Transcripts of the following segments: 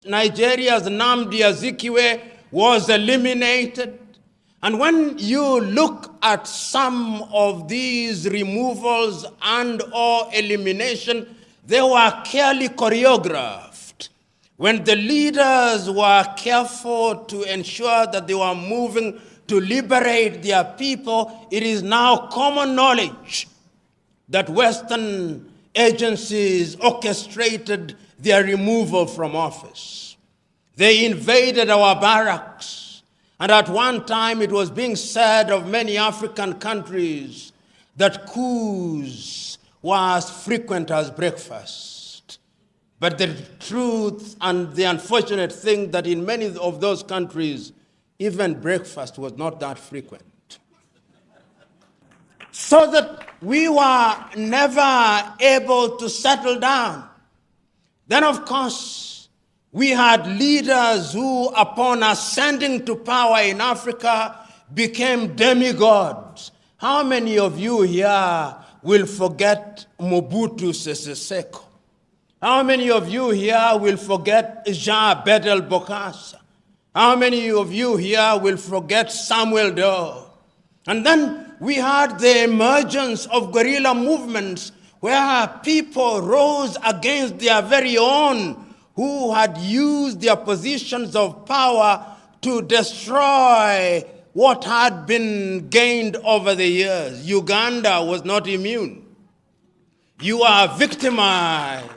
Nigeria's Nnamdi Azikiwe was eliminated. And when you look at some of these removals and or elimination, they were clearly choreographed. When the leaders were careful to ensure that they were moving to liberate their people, it is now common knowledge that Western agencies orchestrated their removal from office. They invaded our barracks, and at one time it was being said of many African countries that coups were as frequent as breakfast. But the truth and the unfortunate thing that in many of those countries, even breakfast was not that frequent. So that we were never able to settle down. Then, of course, we had leaders who, upon ascending to power in Africa, became demigods. How many of you here will forget Mobutu Sese Seko? How many of you here will forget Jean Bedel Bokassa? How many of you here will forget Samuel Doe? And then we had the emergence of guerrilla movements where people rose against their very own who had used their positions of power to destroy what had been gained over the years. Uganda was not immune. You are victimized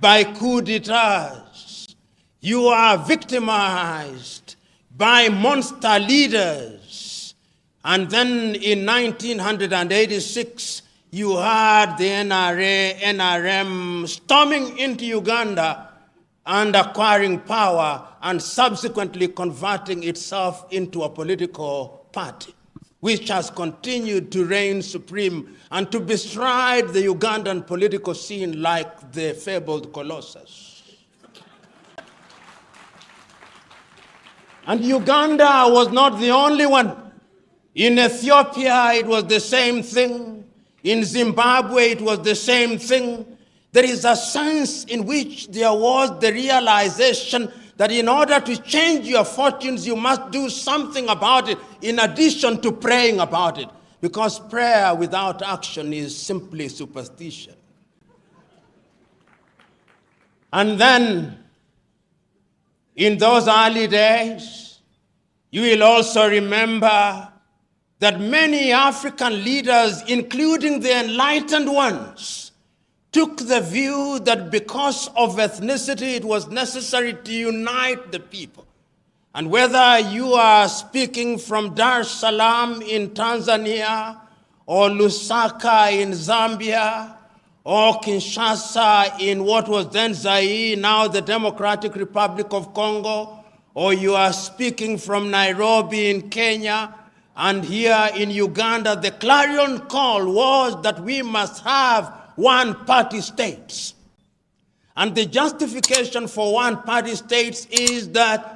by coup d'etats. You are victimized by monster leaders. And then in 1986, you had the NRA, NRM storming into Uganda and acquiring power and subsequently converting itself into a political party, which has continued to reign supreme and to bestride the Ugandan political scene like the fabled Colossus. And Uganda was not the only one. In Ethiopia, it was the same thing. In Zimbabwe, it was the same thing. There is a sense in which there was the realization that in order to change your fortunes, you must do something about it in addition to praying about it. Because prayer without action is simply superstition. And then, in those early days, you will also remember that many African leaders, including the enlightened ones, took the view that because of ethnicity, it was necessary to unite the people. And whether you are speaking from Dar es Salaam in Tanzania, or Lusaka in Zambia, or Kinshasa in what was then Zaire, now the Democratic Republic of Congo, or you are speaking from Nairobi in Kenya, and here in Uganda, the clarion call was that we must have one-party states. And the justification for one-party states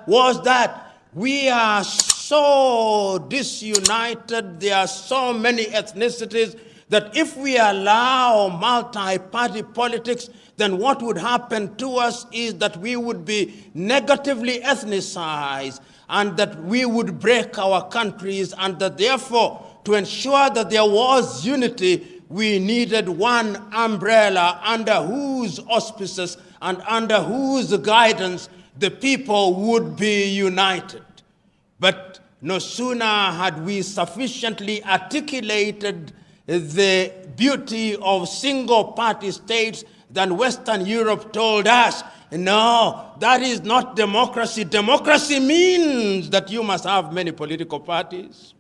was that we are so disunited, there are so many ethnicities, that if we allow multi-party politics, then what would happen to us is that we would be negatively ethnicized and that we would break our countries, and that therefore, to ensure that there was unity, we needed one umbrella under whose auspices and under whose guidance the people would be united. But no sooner had we sufficiently articulated the beauty of single-party states than Western Europe told us, no, that is not democracy. Democracy means that you must have many political parties.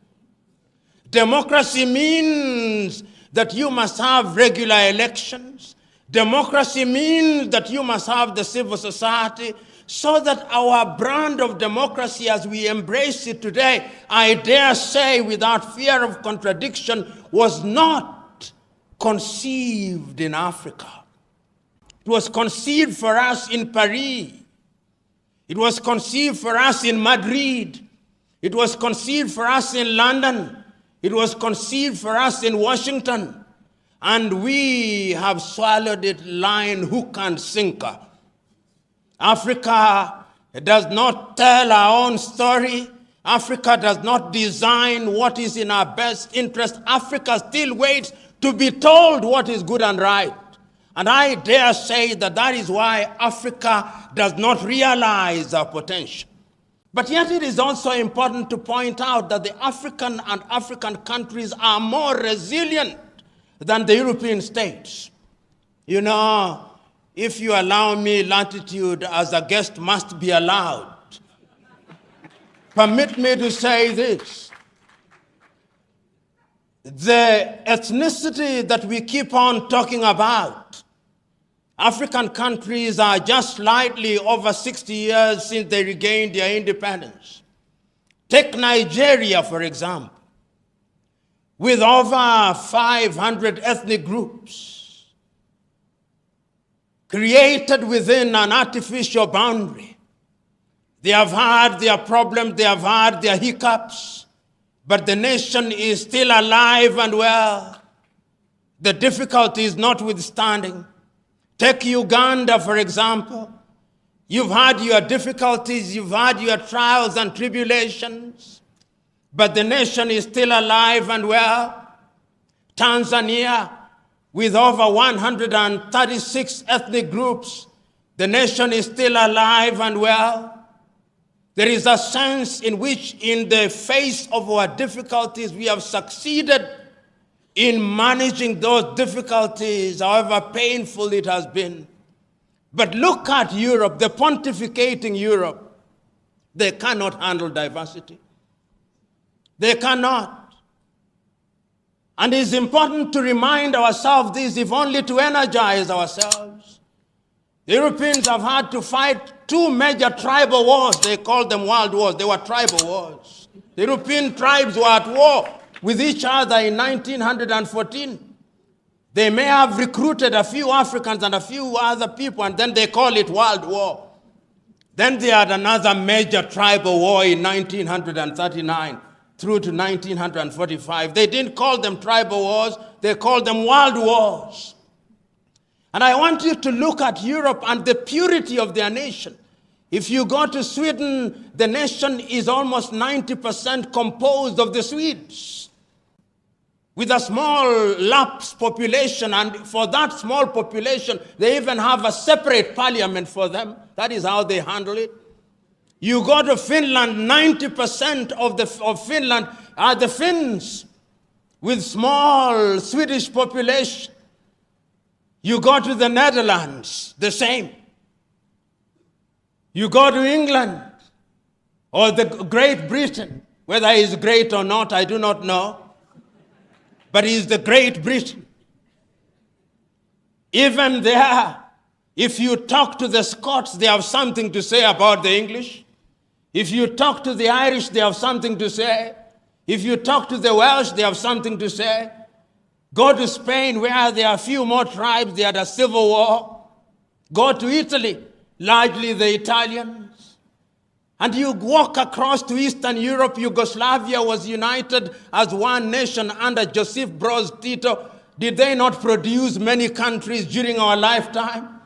Democracy means that you must have regular elections. Democracy means that you must have the civil society, so that our brand of democracy as we embrace it today, I dare say without fear of contradiction, was not conceived in Africa. It was conceived for us in Paris. It was conceived for us in Madrid. It was conceived for us in London. It was conceived for us in Washington. And we have swallowed it line, hook, and sinker. Africa does not tell our own story. Africa does not design what is in our best interest. Africa still waits to be told what is good and right. And I dare say that that is why Africa does not realize our potential. But yet it is also important to point out that the African and African countries are more resilient than the European states. You know, if you allow me latitude as a guest must be allowed, permit me to say this. The ethnicity that we keep on talking about, African countries are just slightly over 60 years since they regained their independence. Take Nigeria, for example, with over 500 ethnic groups created within an artificial boundary. They have had their problems, they have had their hiccups, but the nation is still alive and well. The difficulties notwithstanding. Take Uganda, for example. You've had your difficulties, you've had your trials and tribulations, but the nation is still alive and well. Tanzania, with over 136 ethnic groups, the nation is still alive and well. There is a sense in which, in the face of our difficulties, we have succeeded in managing those difficulties, however painful it has been. But look at Europe, the pontificating Europe. They cannot handle diversity. They cannot. And it's important to remind ourselves this, if only to energize ourselves. The Europeans have had to fight two major tribal wars. They called them world wars. They were tribal wars. The European tribes were at war with each other in 1914. They may have recruited a few Africans and a few other people, and then they call it World War. Then they had another major tribal war in 1939 through to 1945. They didn't call them tribal wars, they called them world wars. And I want you to look at Europe and the purity of their nation. If you go to Sweden, the nation is almost 90% composed of the Swedes, with a small lapse population, and for that small population, they even have a separate parliament for them. That is how they handle it. You go to Finland, 90% of Finland are the Finns, with small Swedish population. You go to the Netherlands, the same. You go to England or the Great Britain, whether he is great or not, I do not know, but he is the Great Britain. Even there, if you talk to the Scots, they have something to say about the English. If you talk to the Irish, they have something to say. If you talk to the Welsh, they have something to say. Go to Spain, where there are a few more tribes, they had a civil war. Go to Italy, largely the Italians. And you walk across to Eastern Europe, Yugoslavia was united as one nation under Joseph Broz Tito. Did they not produce many countries during our lifetime?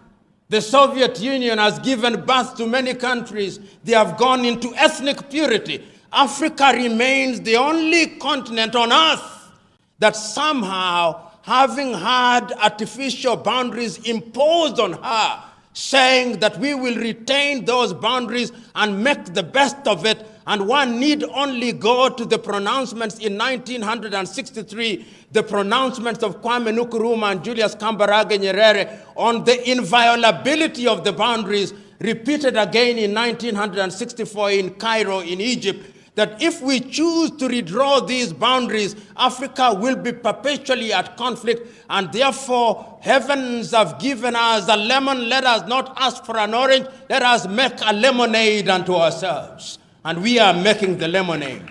The Soviet Union has given birth to many countries. They have gone into ethnic purity. Africa remains the only continent on earth that somehow, having had artificial boundaries imposed on her, saying that we will retain those boundaries and make the best of it, and one need only go to the pronouncements in 1963, the pronouncements of Kwame Nkrumah and Julius Kambarage Nyerere on the inviolability of the boundaries, repeated again in 1964 in Cairo, in Egypt, that if we choose to redraw these boundaries, Africa will be perpetually at conflict, and therefore heavens have given us a lemon. Let us not ask for an orange. Let us make a lemonade unto ourselves. And we are making the lemonade.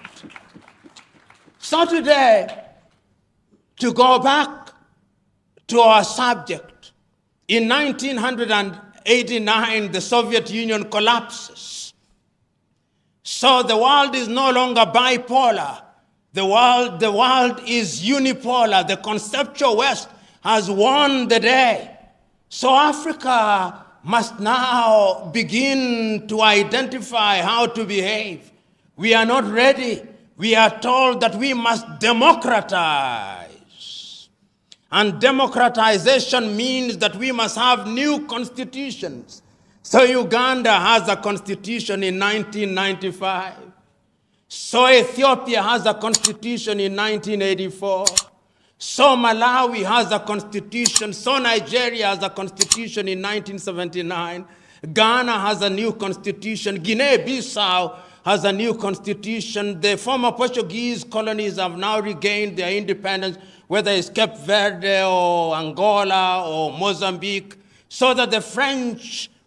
So today, to go back to our subject, in 1989, the Soviet Union collapses. So the world is no longer bipolar. The world is unipolar. The conceptual West has won the day. So Africa must now begin to identify how to behave. We are not ready. We are told that we must democratize. And democratization means that we must have new constitutions. So Uganda has a constitution in 1995. So Ethiopia has a constitution in 1984. So Malawi has a constitution. So Nigeria has a constitution in 1979. Ghana has a new constitution. Guinea-Bissau has a new constitution. The former Portuguese colonies have now regained their independence, whether it's Cape Verde or Angola or Mozambique, so that the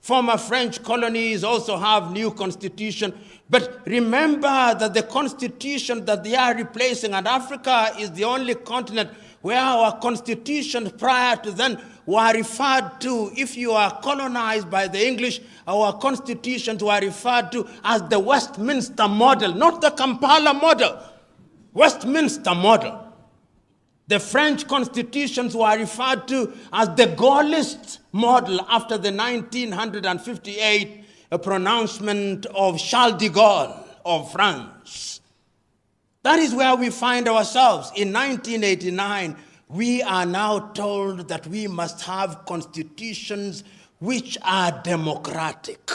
former French colonies also have new constitution. But remember that the constitution that they are replacing, and Africa is the only continent where our constitutions prior to then were referred to, if you are colonized by the English, our constitutions were referred to as the Westminster model, not the Kampala model, Westminster model. The French constitutions were referred to as the Gaullist model after the 1958 pronouncement of Charles de Gaulle of France. That is where we find ourselves. In 1989, we are now told that we must have constitutions which are democratic.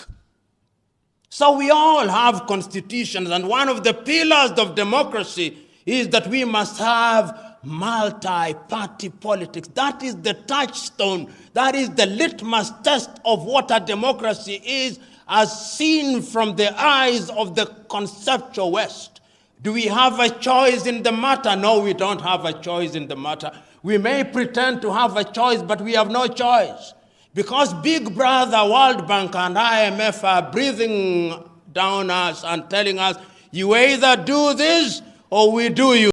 So we all have constitutions, and one of the pillars of democracy is that we must have multi-party politics. That is the touchstone. That is the litmus test of what a democracy is, as seen from the eyes of the conceptual West. Do we have a choice in the matter? No, we don't have a choice in the matter. We may pretend to have a choice, but we have no choice. Because Big Brother, World Bank, and IMF are breathing down us and telling us, you either do this or we do you.